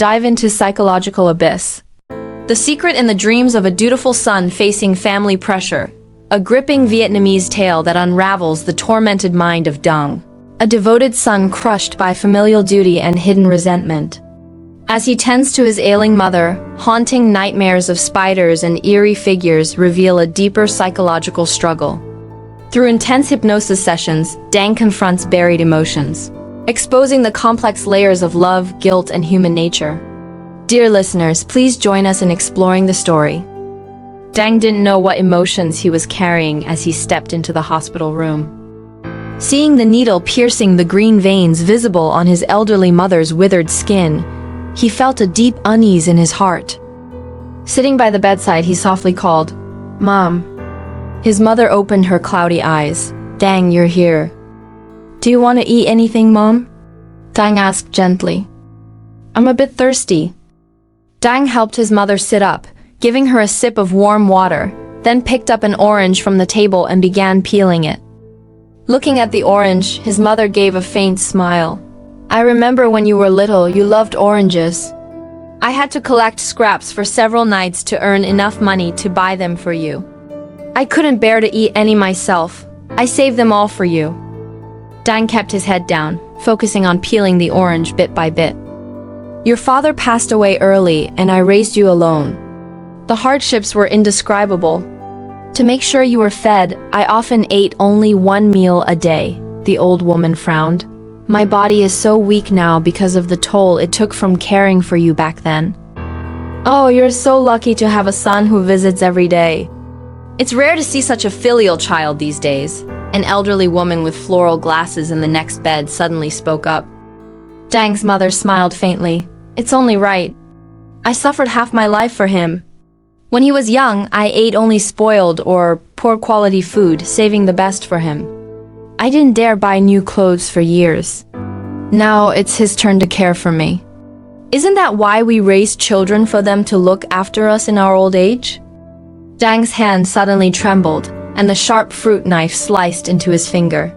dive into psychological abyss. The secret in the dreams of a dutiful son facing family pressure. A gripping Vietnamese tale that unravels the tormented mind of Dang, a devoted son crushed by familial duty and hidden resentment. As he tends to his ailing mother, haunting nightmares of spiders and eerie figures reveal a deeper psychological struggle. Through intense hypnosis sessions, Dang confronts buried emotions, exposing the complex layers of love, guilt, and human nature. Dear listeners, please join us in exploring the story. Dang didn't know what emotions he was carrying as he stepped into the hospital room. Seeing the needle piercing the green veins visible on his elderly mother's withered skin, he felt a deep unease in his heart. Sitting by the bedside, he softly called, "Mom." His mother opened her cloudy eyes. "Dang, you're here. Do you want to eat anything, Mom?" Dang asked gently. "I'm a bit thirsty." Dang helped his mother sit up, giving her a sip of warm water, then picked up an orange from the table and began peeling it. Looking at the orange, his mother gave a faint smile. "I remember when you were little, you loved oranges. I had to collect scraps for several nights to earn enough money to buy them for you. I couldn't bear to eat any myself. I saved them all for you." Dang kept his head down, focusing on peeling the orange bit by bit. "Your father passed away early, and I raised you alone. The hardships were indescribable. To make sure you were fed, I often ate only one meal a day." The old woman frowned. "My body is so weak now because of the toll it took from caring for you back then." "Oh, you're so lucky to have a son who visits every day. It's rare to see such a filial child these days." An elderly woman with floral glasses in the next bed suddenly spoke up. Dang's mother smiled faintly. "It's only right. I suffered half my life for him. When he was young, I ate only spoiled or poor quality food, saving the best for him. I didn't dare buy new clothes for years. Now it's his turn to care for me. Isn't that why we raise children, for them to look after us in our old age?" Dang's hand suddenly trembled, and the sharp fruit knife sliced into his finger.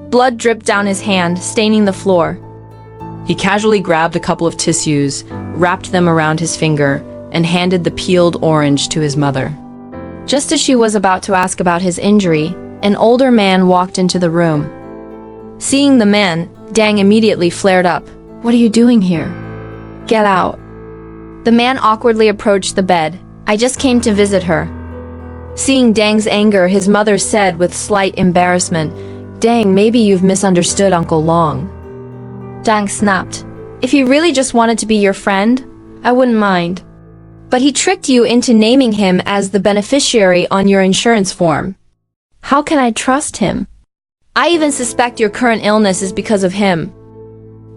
Blood dripped down his hand, staining the floor. He casually grabbed a couple of tissues, wrapped them around his finger, and handed the peeled orange to his mother. Just as she was about to ask about his injury, an older man walked into the room. Seeing the man, Dang immediately flared up. "What are you doing here? Get out." The man awkwardly approached the bed. "I just came to visit her." Seeing Dang's anger, his mother said with slight embarrassment, "Dang, maybe you've misunderstood Uncle Long." Dang snapped. "If he really just wanted to be your friend, I wouldn't mind. But he tricked you into naming him as the beneficiary on your insurance form. How can I trust him? I even suspect your current illness is because of him."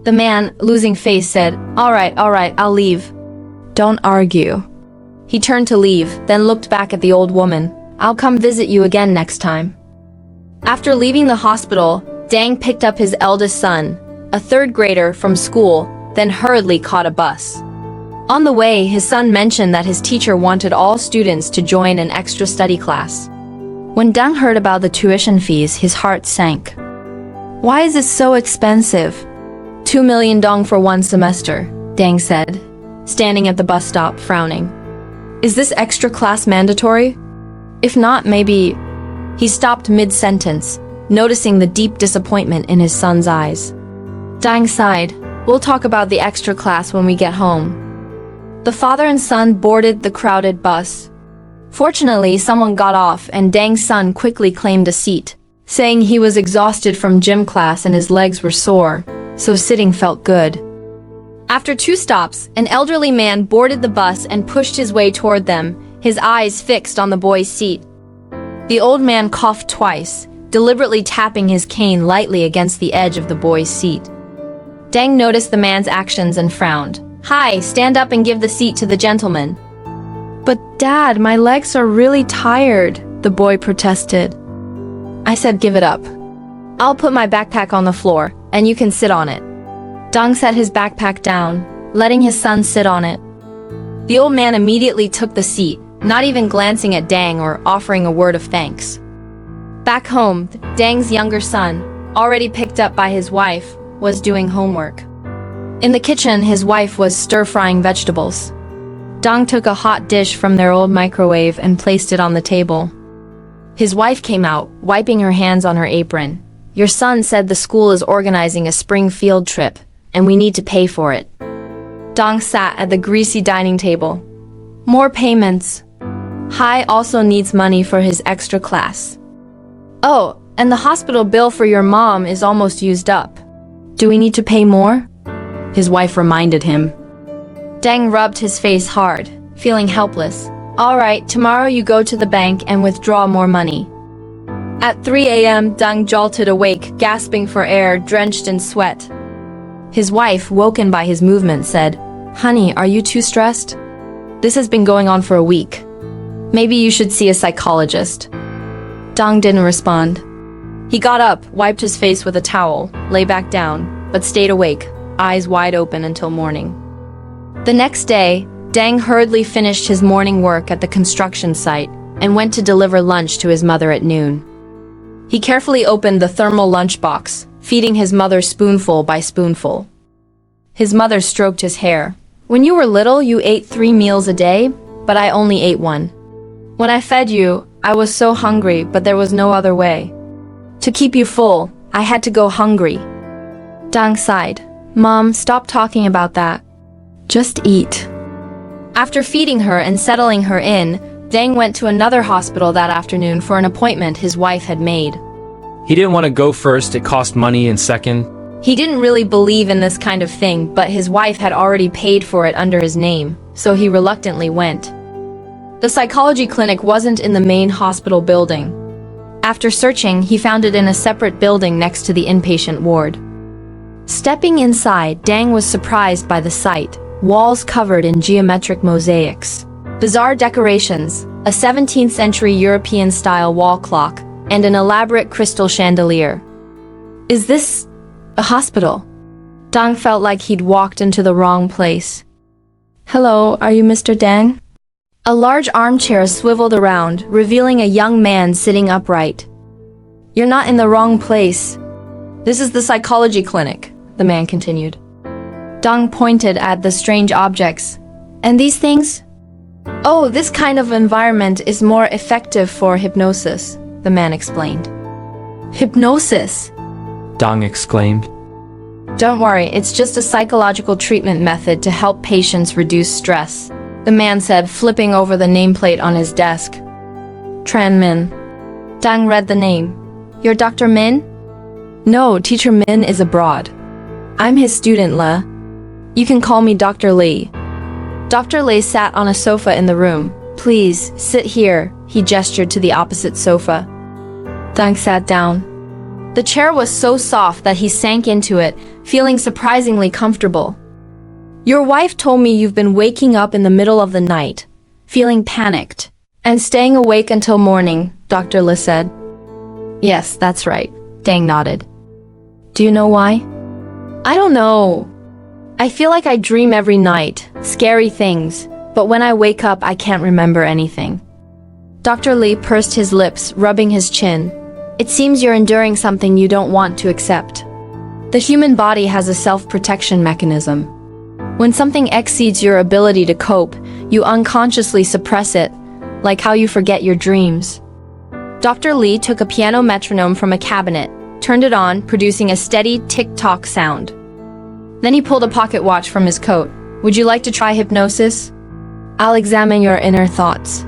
The man, losing face, said, all right, I'll leave." "Don't argue." He turned to leave, then looked back at the old woman. "I'll come visit you again next time." After leaving the hospital, Dang picked up his eldest son, a third grader, from school, then hurriedly caught a bus. On the way, his son mentioned that his teacher wanted all students to join an extra study class. When Dang heard about the tuition fees, his heart sank. "Why is it so expensive?" 2 million dong for one semester, Dang said, standing at the bus stop, frowning. "Is this extra class mandatory? If not, maybe..." He stopped mid-sentence, noticing the deep disappointment in his son's eyes. Dang sighed. "We'll talk about the extra class when we get home." The father and son boarded the crowded bus. Fortunately, someone got off, and Dang's son quickly claimed a seat, saying he was exhausted from gym class and his legs were sore, so sitting felt good. After 2 stops, an elderly man boarded the bus and pushed his way toward them, his eyes fixed on the boy's seat. The old man coughed twice, deliberately tapping his cane lightly against the edge of the boy's seat. Dang noticed the man's actions and frowned. "Hi, stand up and give the seat to the gentleman." "But Dad, my legs are really tired," the boy protested. "I said give it up. I'll put my backpack on the floor, and you can sit on it." Dang set his backpack down, letting his son sit on it. The old man immediately took the seat, not even glancing at Dang or offering a word of thanks. Back home, Dang's younger son, already picked up by his wife, was doing homework. In the kitchen, his wife was stir-frying vegetables. Dong took a hot dish from their old microwave and placed it on the table. His wife came out, wiping her hands on her apron. Your son said the school is organizing a spring field trip, and we need to pay for it. Dong sat at the greasy dining table. More payments. Hai also needs money for his extra class. Oh, and the hospital bill for your mom is almost used up. Do we need to pay more? His wife reminded him. Dang rubbed his face hard, feeling helpless. All right, tomorrow you go to the bank and withdraw more money. At 3 a.m., Dang jolted awake, gasping for air, drenched in sweat. His wife, woken by his movement, said, Honey, are you too stressed? This has been going on for a week. Maybe you should see a psychologist. Dang didn't respond. He got up, wiped his face with a towel, lay back down, but stayed awake, eyes wide open until morning. The next day, Dang hurriedly finished his morning work at the construction site and went to deliver lunch to his mother at noon. He carefully opened the thermal lunchbox, feeding his mother spoonful by spoonful. His mother stroked his hair. When you were little, you ate 3 meals a day, but I only ate 1. When I fed you, I was so hungry, but there was no other way. To keep you full, I had to go hungry. Dang sighed. Mom, stop talking about that. Just eat. After feeding her and settling her in, Dang went to another hospital that afternoon for an appointment his wife had made. He didn't want to go first, it cost money, and second, He didn't really believe in this kind of thing, but his wife had already paid for it under his name, so he reluctantly went. The psychology clinic wasn't in the main hospital building. After searching, he found it in a separate building next to the inpatient ward. Stepping inside, Dang was surprised by the sight. Walls covered in geometric mosaics, bizarre decorations, a 17th century European-style wall clock, and an elaborate crystal chandelier. Is this a hospital? Dang felt like he'd walked into the wrong place. Hello, are you Mr. Dang? A large armchair swiveled around, revealing a young man sitting upright. You're not in the wrong place. This is the psychology clinic, the man continued. Dang pointed at the strange objects. And these things? Oh, this kind of environment is more effective for hypnosis, the man explained. Hypnosis? Dang exclaimed. Don't worry, it's just a psychological treatment method to help patients reduce stress, the man said, flipping over the nameplate on his desk. Tran Min. Dang read the name. You're Dr. Min? No, Teacher Min is abroad. I'm his student, La. You can call me Dr. Lee. Dr. Lee sat on a sofa in the room. Please, sit here, he gestured to the opposite sofa. Dang sat down. The chair was so soft that he sank into it, feeling surprisingly comfortable. Your wife told me you've been waking up in the middle of the night, feeling panicked, and staying awake until morning, Dr. Lee said. Yes, that's right, Dang nodded. Do you know why? I don't know. I feel like I dream every night, scary things, but when I wake up I can't remember anything. Dr. Lee pursed his lips, rubbing his chin. It seems you're enduring something you don't want to accept. The human body has a self-protection mechanism. When something exceeds your ability to cope, you unconsciously suppress it, like how you forget your dreams. Dr. Lee took a piano metronome from a cabinet, turned it on, producing a steady tick-tock sound. Then he pulled a pocket watch from his coat. Would you like to try hypnosis? I'll examine your inner thoughts.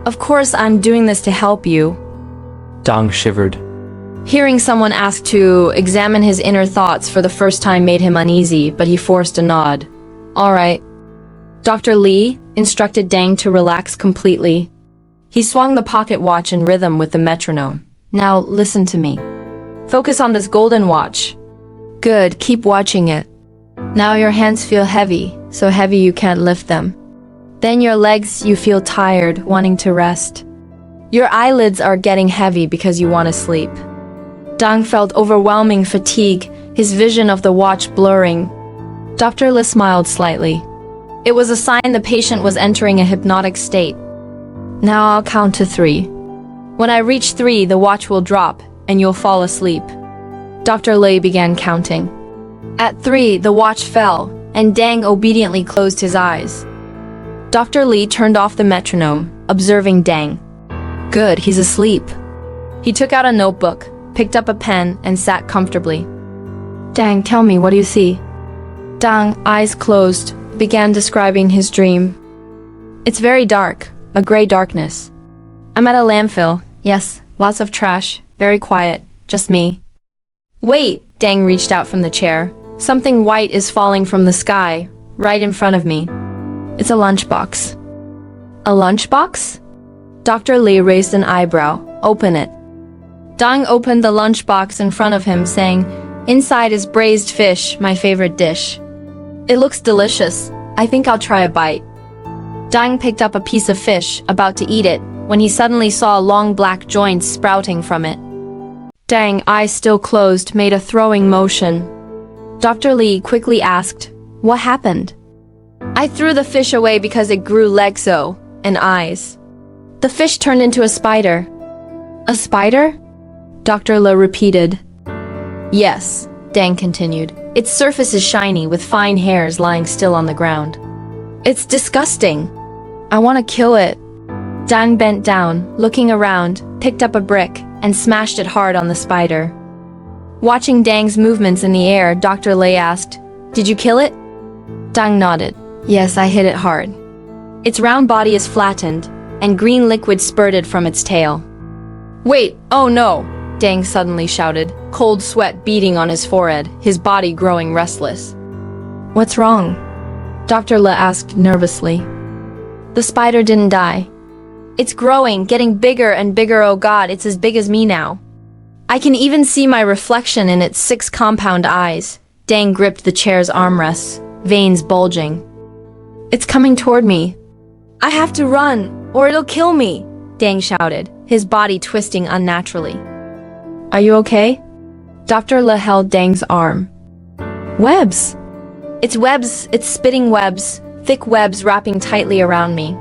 Of course, I'm doing this to help you. Dang shivered. Hearing someone ask to examine his inner thoughts for the first time made him uneasy, but he forced a nod. All right. Dr. Lee instructed Dang to relax completely. He swung the pocket watch in rhythm with the metronome. Now, listen to me. Focus on this golden watch. Good, keep watching it. Now your hands feel heavy, so heavy you can't lift them. Then your legs, you feel tired, wanting to rest. Your eyelids are getting heavy because you want to sleep. Dang felt overwhelming fatigue, his vision of the watch blurring. Dr. Lee smiled slightly. It was a sign the patient was entering a hypnotic state. Now I'll count to 3. When I reach 3, the watch will drop, and you'll fall asleep. Dr. Lee began counting. At 3, the watch fell, and Dang obediently closed his eyes. Dr. Lee turned off the metronome, observing Dang. Good, he's asleep. He took out a notebook, picked up a pen, and sat comfortably. Dang, tell me, what do you see? Dang, eyes closed, began describing his dream. It's very dark, a gray darkness. I'm at a landfill, yes, lots of trash, very quiet, just me. Wait, Dang reached out from the chair. Something white is falling from the sky, right in front of me. It's a lunchbox. A lunchbox? Dr. Lee raised an eyebrow. Open it. Dang opened the lunchbox in front of him, saying, Inside is braised fish, my favorite dish. It looks delicious. I think I'll try a bite. Dang picked up a piece of fish, about to eat it, when he suddenly saw long black joints sprouting from it. Dang, eyes still closed, made a throwing motion. Dr. Lee quickly asked, What happened? I threw the fish away because it grew legs and eyes. The fish turned into a spider. A spider? Dr. Lee repeated. Yes, Dang continued. Its surface is shiny with fine hairs lying still on the ground. It's disgusting. I want to kill it. Dang bent down, looking around, picked up a brick, and smashed it hard on the spider. Watching Dang's movements in the air, Dr. Lee asked, Did you kill it? Dang nodded. Yes, I hit it hard. Its round body is flattened, and green liquid spurted from its tail. Wait, oh no! Dang suddenly shouted, cold sweat beading on his forehead, his body growing restless. What's wrong? Dr. Lee asked nervously. The spider didn't die. It's growing, getting bigger and bigger. Oh God, it's as big as me now. I can even see my reflection in its 6 compound eyes. Dang gripped the chair's armrests, veins bulging. It's coming toward me. I have to run, or it'll kill me, Dang shouted, his body twisting unnaturally. Are you okay? Dr. Lee held Dang's arm. Webs! It's webs, it's spitting webs, thick webs wrapping tightly around me.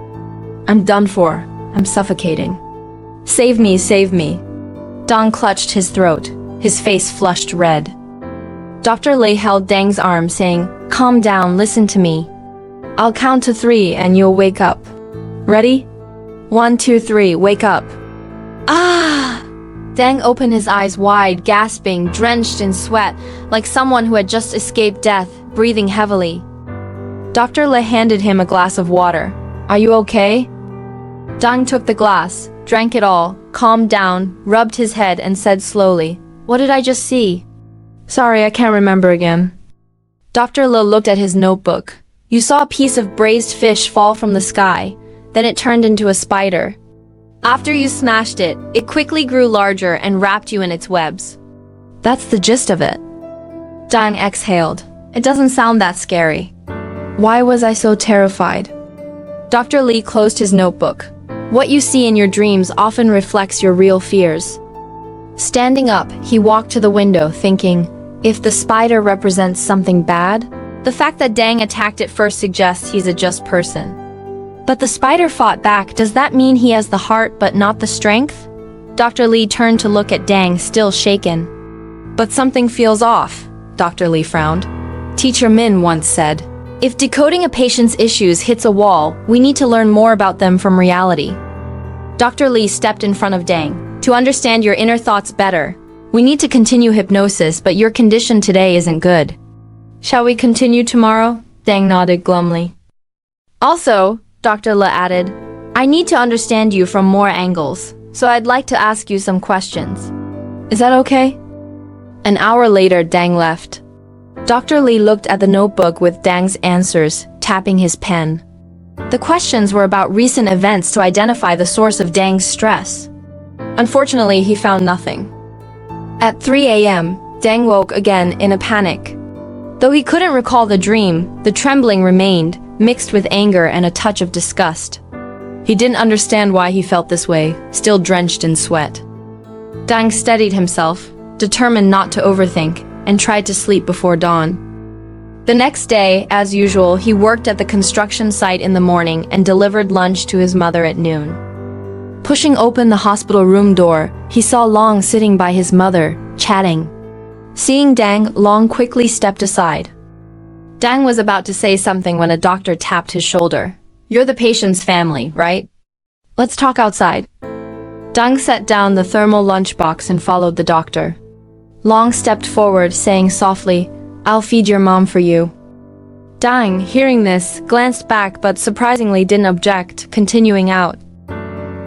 I'm done for. I'm suffocating. Save me, save me. Dang clutched his throat, his face flushed red. Dr. Lee held Dang's arm, saying, Calm down, listen to me. I'll count to 3 and you'll wake up. Ready? 1, 2, 3, wake up. Ah! Dang opened his eyes wide, gasping, drenched in sweat, like someone who had just escaped death, breathing heavily. Dr. Lee handed him a glass of water. Are you okay? Dang took the glass, drank it all, calmed down, rubbed his head and said slowly, What did I just see? Sorry, I can't remember again. Dr. Lee looked at his notebook. You saw a piece of braised fish fall from the sky, then it turned into a spider. After you smashed it, it quickly grew larger and wrapped you in its webs. That's the gist of it. Dang exhaled. It doesn't sound that scary. Why was I so terrified? Dr. Lee closed his notebook. What you see in your dreams often reflects your real fears. Standing up, he walked to the window, thinking, if the spider represents something bad, the fact that Dang attacked it first suggests he's a just person. But the spider fought back. Does that mean he has the heart but not the strength? Dr. Lee turned to look at Dang, still shaken. But something feels off, Dr. Lee frowned. Teacher Min once said, if decoding a patient's issues hits a wall, we need to learn more about them from reality. Dr. Lee stepped in front of Dang. To understand your inner thoughts better, we need to continue hypnosis, but your condition today isn't good. Shall we continue tomorrow? Dang nodded glumly. Also, Dr. Lee added, I need to understand you from more angles, so I'd like to ask you some questions. Is that okay? An hour later, Dang left. Dr. Lee looked at the notebook with Dang's answers, tapping his pen. The questions were about recent events to identify the source of Dang's stress. Unfortunately, he found nothing. At 3 a.m., Dang woke again in a panic. Though he couldn't recall the dream, the trembling remained, mixed with anger and a touch of disgust. He didn't understand why he felt this way, still drenched in sweat. Dang steadied himself, determined not to overthink, and tried to sleep before dawn. The next day, as usual, he worked at the construction site in the morning and delivered lunch to his mother at noon. Pushing open the hospital room door, he saw Long sitting by his mother, chatting. Seeing Dang, Long quickly stepped aside. Dang was about to say something when a doctor tapped his shoulder. "You're the patient's family, right? Let's talk outside." Dang set down the thermal lunchbox and followed the doctor. Long stepped forward, saying softly, "I'll feed your mom for you." Dang, hearing this, glanced back but surprisingly didn't object, continuing out.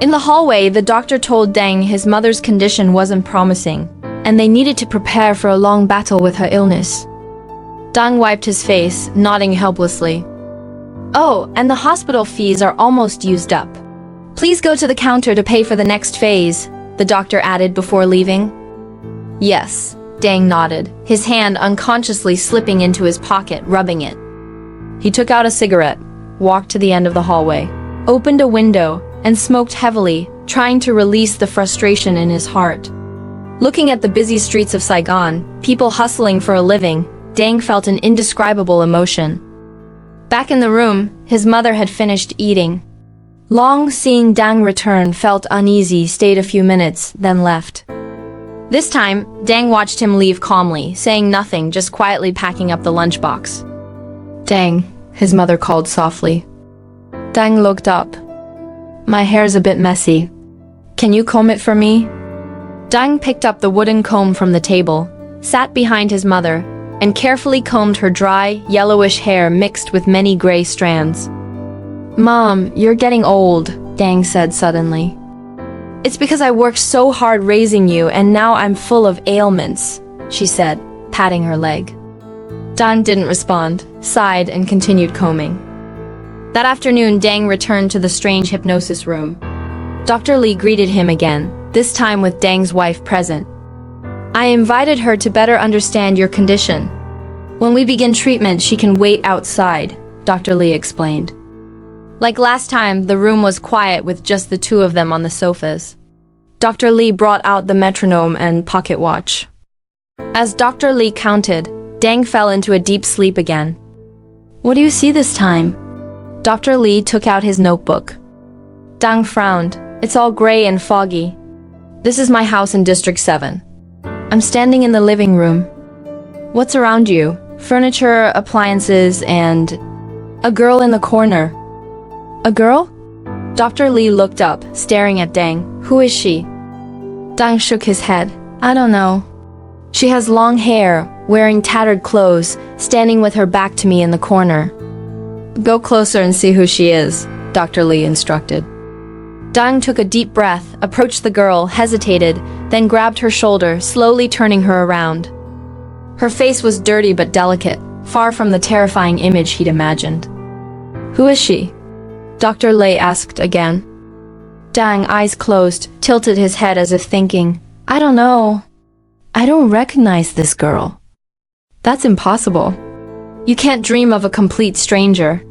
In the hallway, the doctor told Dang his mother's condition wasn't promising, and they needed to prepare for a long battle with her illness. Dang wiped his face, nodding helplessly. "Oh, and the hospital fees are almost used up. Please go to the counter to pay for the next phase," the doctor added before leaving. "Yes," Dang nodded, his hand unconsciously slipping into his pocket, rubbing it. He took out a cigarette, walked to the end of the hallway, opened a window, and smoked heavily, trying to release the frustration in his heart. Looking at the busy streets of Saigon, people hustling for a living, Dang felt an indescribable emotion. Back in the room, his mother had finished eating. Long, seeing Dang return, felt uneasy, stayed a few minutes, then left. This time, Dang watched him leave calmly, saying nothing, just quietly packing up the lunchbox. "Dang," his mother called softly. Dang looked up. "My hair's a bit messy. Can you comb it for me?" Dang picked up the wooden comb from the table, sat behind his mother, and carefully combed her dry, yellowish hair mixed with many gray strands. "Mom, you're getting old," Dang said suddenly. "It's because I worked so hard raising you and now I'm full of ailments," she said, patting her leg. Dang didn't respond, sighed and continued combing. That afternoon, Dang returned to the strange hypnosis room. Dr. Lee greeted him again, this time with Dang's wife present. "I invited her to better understand your condition. When we begin treatment, she can wait outside," Dr. Lee explained. Like last time, the room was quiet with just the two of them on the sofas. Dr. Lee brought out the metronome and pocket watch. As Dr. Lee counted, Dang fell into a deep sleep again. "What do you see this time?" Dr. Lee took out his notebook. Dang frowned. "It's all gray and foggy. This is my house in District 7. I'm standing in the living room. What's around you? Furniture, appliances, and a girl in the corner." "A girl?" Dr. Lee looked up, staring at Dang. "Who is she?" Dang shook his head. "I don't know. She has long hair, wearing tattered clothes, standing with her back to me in the corner." "Go closer and see who she is," Dr. Lee instructed. Dang took a deep breath, approached the girl, hesitated, then grabbed her shoulder, slowly turning her around. Her face was dirty but delicate, far from the terrifying image he'd imagined. "Who is she?" Dr. Lee asked again. Dang, eyes closed, tilted his head as if thinking, "I don't know. I don't recognize this girl." "That's impossible. You can't dream of a complete stranger.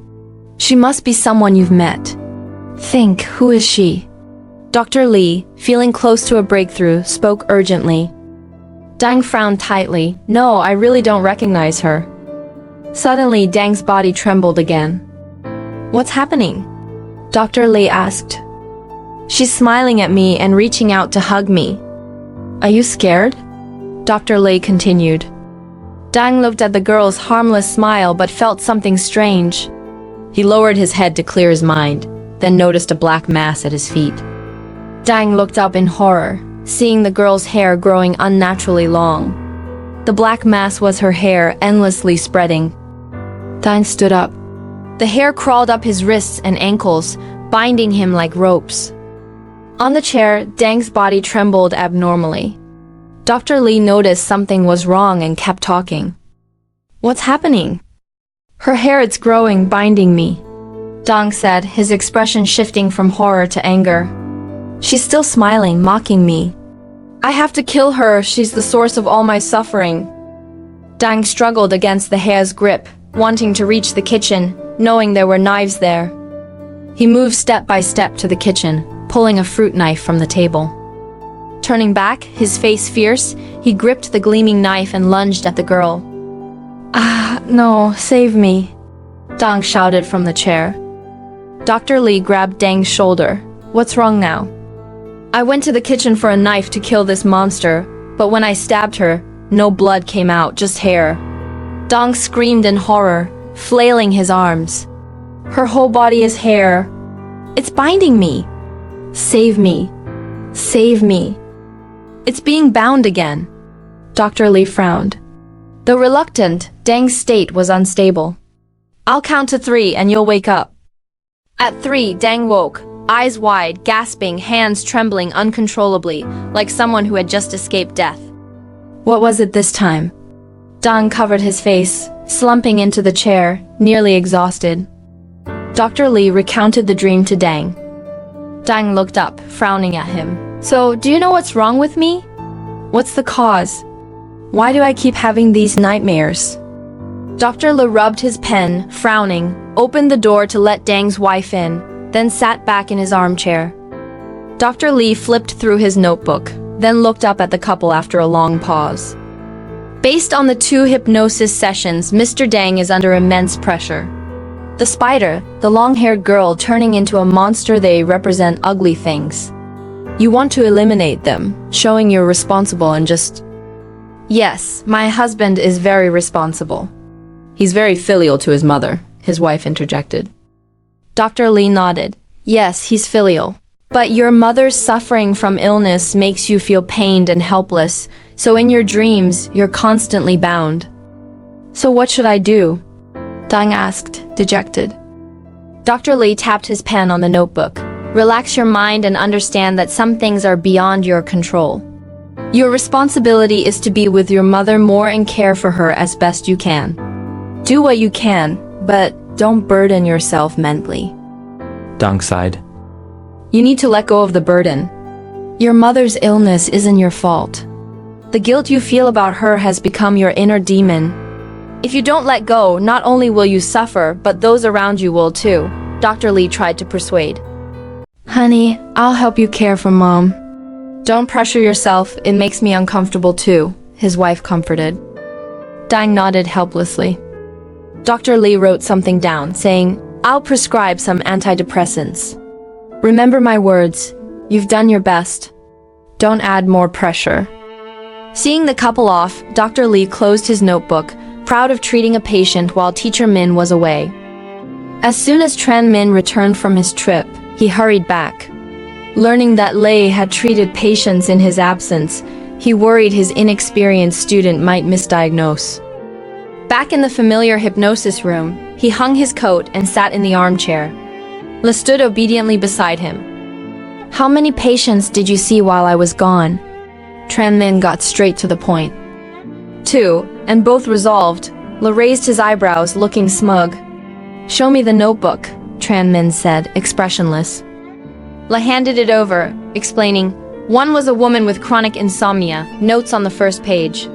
She must be someone you've met. Think, who is she?" Dr. Lee, feeling close to a breakthrough, spoke urgently. Dang frowned tightly. "No, I really don't recognize her." Suddenly, Dang's body trembled again. "What's happening?" Dr. Lee asked. "She's smiling at me and reaching out to hug me." "Are you scared?" Dr. Lee continued. Dang looked at the girl's harmless smile but felt something strange. He lowered his head to clear his mind, then noticed a black mass at his feet. Dang looked up in horror, seeing the girl's hair growing unnaturally long. The black mass was her hair, endlessly spreading. Dang stood up. The hair crawled up his wrists and ankles, binding him like ropes. On the chair, Dang's body trembled abnormally. Dr. Lee noticed something was wrong and kept talking. "What's happening?" "Her hair, it's growing, binding me," Dang said, his expression shifting from horror to anger. "She's still smiling, mocking me. I have to kill her, she's the source of all my suffering." Dang struggled against the hair's grip, wanting to reach the kitchen, knowing there were knives there. He moved step by step to the kitchen, pulling a fruit knife from the table. Turning back, his face fierce, he gripped the gleaming knife and lunged at the girl. "Ah, no, save me," Dang shouted from the chair. Dr. Lee grabbed Dang's shoulder. "What's wrong now?" "I went to the kitchen for a knife to kill this monster, but when I stabbed her, No blood came out, just hair. Dong screamed in horror, flailing his arms. Her whole body is hair. It's binding me. Save me. Save me. It's being bound again. Dr. Lee frowned. Though reluctant, Dang's state was unstable. I'll count to 3 and you'll wake up. At 3, Dang woke, eyes wide, gasping, hands trembling uncontrollably, like someone who had just escaped death. What was it this time? Dang covered his face, slumping into the chair, nearly exhausted. Dr. Lee recounted the dream to Dang. Dang looked up, frowning at him. So, do you know what's wrong with me? What's the cause? Why do I keep having these nightmares? Dr. Lee rubbed his pen, frowning, opened the door to let Dang's wife in, then sat back in his armchair. Dr. Lee flipped through his notebook, then looked up at the couple after a long pause. Based on the 2 hypnosis sessions, Mr. Dang is under immense pressure. The spider, the long-haired girl turning into a monster, they represent ugly things. You want to eliminate them, showing you're responsible and just... Yes, my husband is very responsible. He's very filial to his mother, his wife interjected. Dr. Lee nodded. Yes, he's filial. But your mother's suffering from illness makes you feel pained and helpless, so in your dreams, you're constantly bound. So what should I do? Dang asked, dejected. Dr. Lee tapped his pen on the notebook. Relax your mind and understand that some things are beyond your control. Your responsibility is to be with your mother more and care for her as best you can. Do what you can, but don't burden yourself mentally. Dang sighed. You need to let go of the burden. Your mother's illness isn't your fault. The guilt you feel about her has become your inner demon. If you don't let go, not only will you suffer, but those around you will too, Dr. Lee tried to persuade. Honey, I'll help you care for Mom. Don't pressure yourself, it makes me uncomfortable too, his wife comforted. Dang nodded helplessly. Dr. Lee wrote something down, saying, I'll prescribe some antidepressants. Remember my words, you've done your best. Don't add more pressure. Seeing the couple off, Dr. Lee closed his notebook, proud of treating a patient while Teacher Min was away. As soon as Tran Min returned from his trip, he hurried back. Learning that Lei had treated patients in his absence, he worried his inexperienced student might misdiagnose. Back in the familiar hypnosis room, he hung his coat and sat in the armchair. Le stood obediently beside him. How many patients did you see while I was gone? Tran Min got straight to the point. 2, and both resolved. Le raised his eyebrows, looking smug. Show me the notebook, Tran Min said, expressionless. Le handed it over, explaining, one was a woman with chronic insomnia, notes on the first page.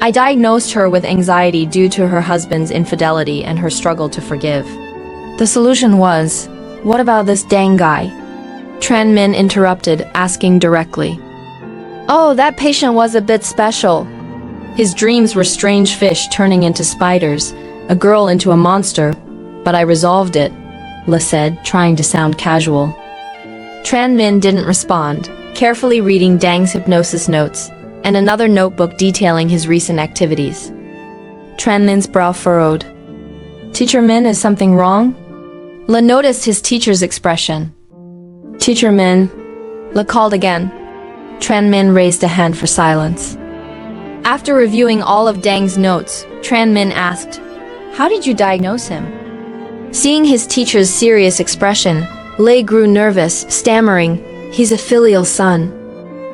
I diagnosed her with anxiety due to her husband's infidelity and her struggle to forgive. The solution was, what about this Dang guy? Tran Min interrupted, asking directly. Oh, that patient was a bit special. His dreams were strange fish turning into spiders, a girl into a monster, but I resolved it, Le said, trying to sound casual. Tran Min didn't respond, carefully reading Dang's hypnosis notes, and another notebook detailing his recent activities. Tran Min's brow furrowed. Teacher Min, is something wrong? Le noticed his teacher's expression. Teacher Min, Le called again. Tran Min raised a hand for silence. After reviewing all of Dang's notes, Tran Min asked, how did you diagnose him? Seeing his teacher's serious expression, Lei grew nervous, stammering, he's a filial son.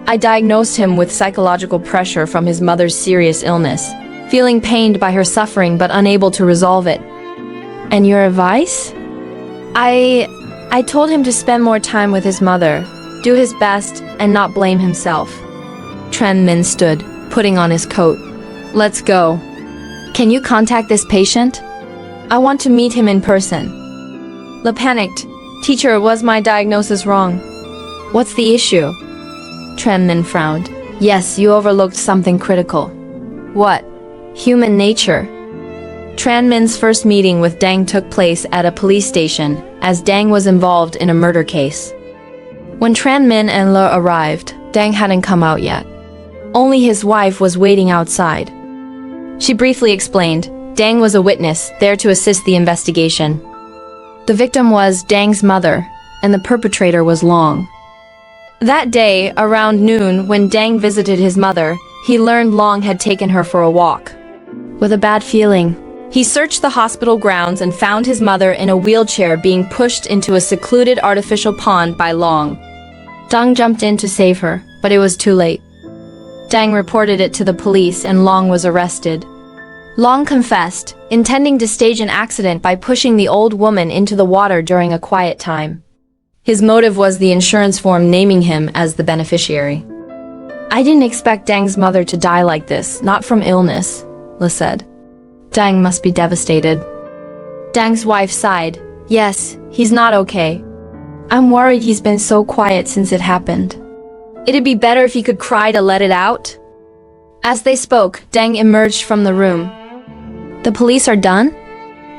I diagnosed him with psychological pressure from his mother's serious illness, feeling pained by her suffering but unable to resolve it. And your advice? I told him to spend more time with his mother, do his best, and not blame himself. Tran Min stood, putting on his coat. Let's go. Can you contact this patient? I want to meet him in person. Le panicked. Teacher, was my diagnosis wrong? What's the issue? Tran Min frowned. Yes, you overlooked something critical. What? Human nature. Tran Min's first meeting with Dang took place at a police station, as Dang was involved in a murder case. When Tran Min and Le arrived, Dang hadn't come out yet. Only his wife was waiting outside. She briefly explained. Dang was a witness, there to assist the investigation. The victim was Dang's mother, and the perpetrator was Long. That day, around noon, when Dang visited his mother, he learned Long had taken her for a walk. With a bad feeling, he searched the hospital grounds and found his mother in a wheelchair being pushed into a secluded artificial pond by Long. Dang jumped in to save her, but it was too late. Dang reported it to the police and Long was arrested. Long confessed, intending to stage an accident by pushing the old woman into the water during a quiet time. His motive was the insurance form naming him as the beneficiary. I didn't expect Dang's mother to die like this, not from illness, Le said. Dang must be devastated. Dang's wife sighed. Yes, he's not okay. I'm worried he's been so quiet since it happened. It'd be better if he could cry to let it out. As they spoke, Dang emerged from the room. The police are done?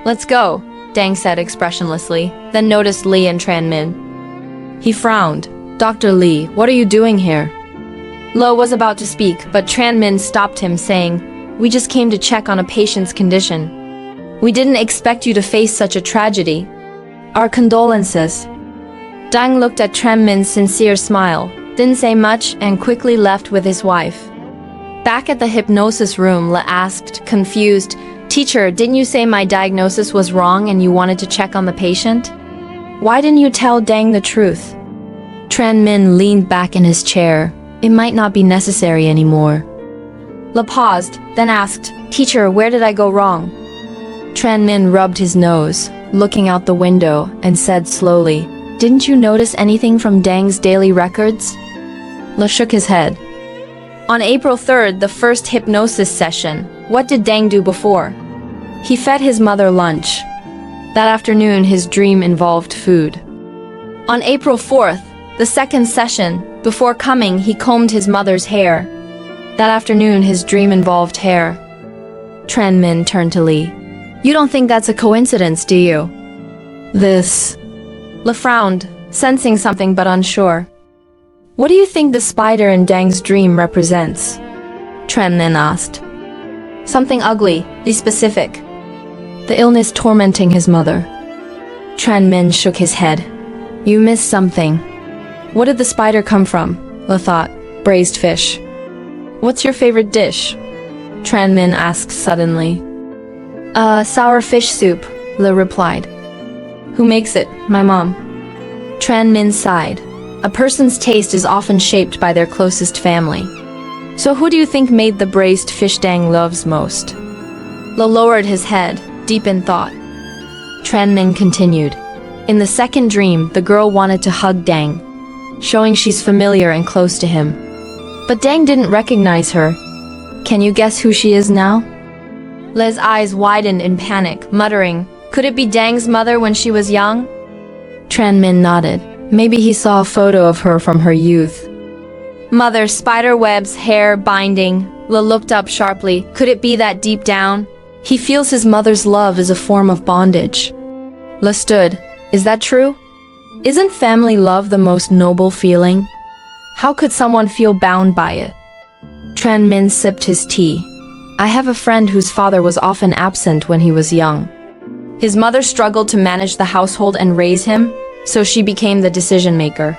Let's go, Dang said expressionlessly, then noticed Lee and Tran Min. He frowned. Dr. Lee, what are you doing here? Lo was about to speak, but Tran Min stopped him, saying, We just came to check on a patient's condition. We didn't expect you to face such a tragedy. Our condolences. Dang looked at Tran Min's sincere smile, didn't say much, and quickly left with his wife. Back at the hypnosis room, Le asked, confused, Teacher, didn't you say my diagnosis was wrong and you wanted to check on the patient? Why didn't you tell Dang the truth? Tran Min leaned back in his chair. It might not be necessary anymore. Le paused, then asked, Teacher, where did I go wrong? Tran Min rubbed his nose, looking out the window, and said slowly, Didn't you notice anything from Dang's daily records? Le shook his head. On April 3rd, the first hypnosis session, what did Dang do before? He fed his mother lunch. That afternoon, his dream involved food. On April 4th, the second session, before coming, he combed his mother's hair. That afternoon, his dream involved hair. Tran Min turned to Lee. You don't think that's a coincidence, do you? Le frowned, sensing something but unsure. What do you think the spider in Dang's dream represents? Tran Min asked. Something ugly, be specific. The illness tormenting his mother. Tran Min shook his head. You missed something. What did the spider come from? Le thought. Braised fish. What's your favorite dish? Tran Min asked suddenly. Sour fish soup, Le replied. Who makes it? My mom. Tran Min sighed. A person's taste is often shaped by their closest family. So who do you think made the braised fish Dang loves most? Le lowered his head, deep in thought. Tran Min continued. In the second dream, the girl wanted to hug Dang, showing she's familiar and close to him. But Dang didn't recognize her. Can you guess who she is now? Le's eyes widened in panic, muttering, Could it be Dang's mother when she was young? Tran Min nodded. Maybe he saw a photo of her from her youth. Mother, spider webs, hair, binding. Le looked up sharply. Could it be that deep down? He feels his mother's love is a form of bondage. Le stood. Is that true? Isn't family love the most noble feeling? How could someone feel bound by it? Tran Min sipped his tea. I have a friend whose father was often absent when he was young. His mother struggled to manage the household and raise him, so she became the decision maker.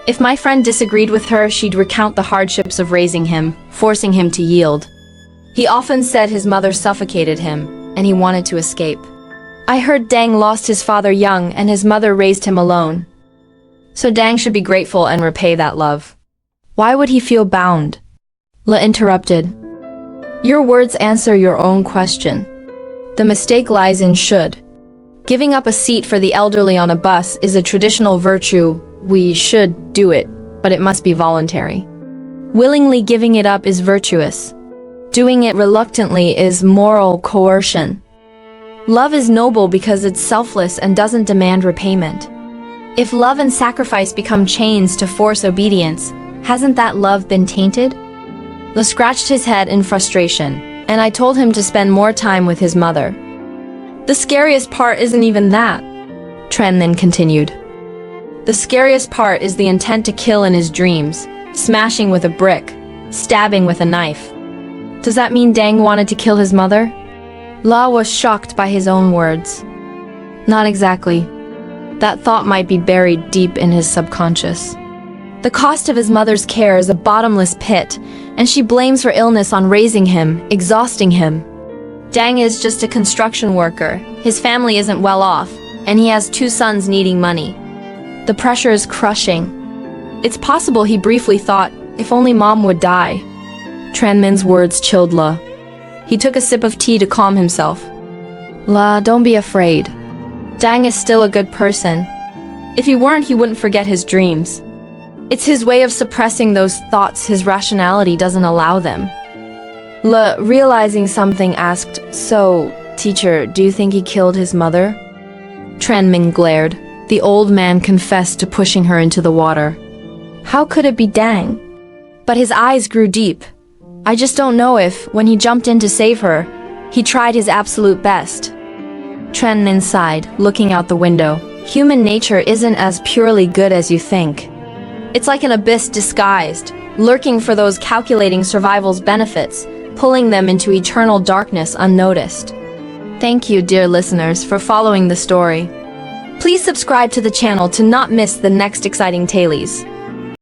If my friend disagreed with her, she'd recount the hardships of raising him, forcing him to yield. He often said his mother suffocated him, and he wanted to escape. I heard Dang lost his father young and his mother raised him alone. So Dang should be grateful and repay that love. Why would he feel bound? Le interrupted. Your words answer your own question. The mistake lies in should. Giving up a seat for the elderly on a bus is a traditional virtue. We should do it, but it must be voluntary. Willingly giving it up is virtuous. Doing it reluctantly is moral coercion. Love is noble because it's selfless and doesn't demand repayment. If love and sacrifice become chains to force obedience, hasn't that love been tainted? Le scratched his head in frustration, and I told him to spend more time with his mother. The scariest part isn't even that, Tran Min continued. The scariest part is the intent to kill in his dreams, smashing with a brick, stabbing with a knife. Does that mean Dang wanted to kill his mother? La was shocked by his own words. Not exactly. That thought might be buried deep in his subconscious. The cost of his mother's care is a bottomless pit, and she blames her illness on raising him, exhausting him. Dang is just a construction worker. His family isn't well off, and he has 2 sons needing money. The pressure is crushing. It's possible he briefly thought, if only mom would die. Tranmin's words chilled La. He took a sip of tea to calm himself. La, don't be afraid. Dang is still a good person. If he weren't, he wouldn't forget his dreams. It's his way of suppressing those thoughts his rationality doesn't allow them. La, realizing something, asked, "So, teacher, do you think he killed his mother?" Tranmin glared. The old man confessed to pushing her into the water. How could it be Dang? But his eyes grew deep. I just don't know if, when he jumped in to save her, he tried his absolute best. Tranmin sighed, looking out the window. Human nature isn't as purely good as you think. It's like an abyss disguised, lurking for those calculating survival's benefits, pulling them into eternal darkness unnoticed. Thank you, dear listeners, for following the story. Please subscribe to the channel to not miss the next exciting tales.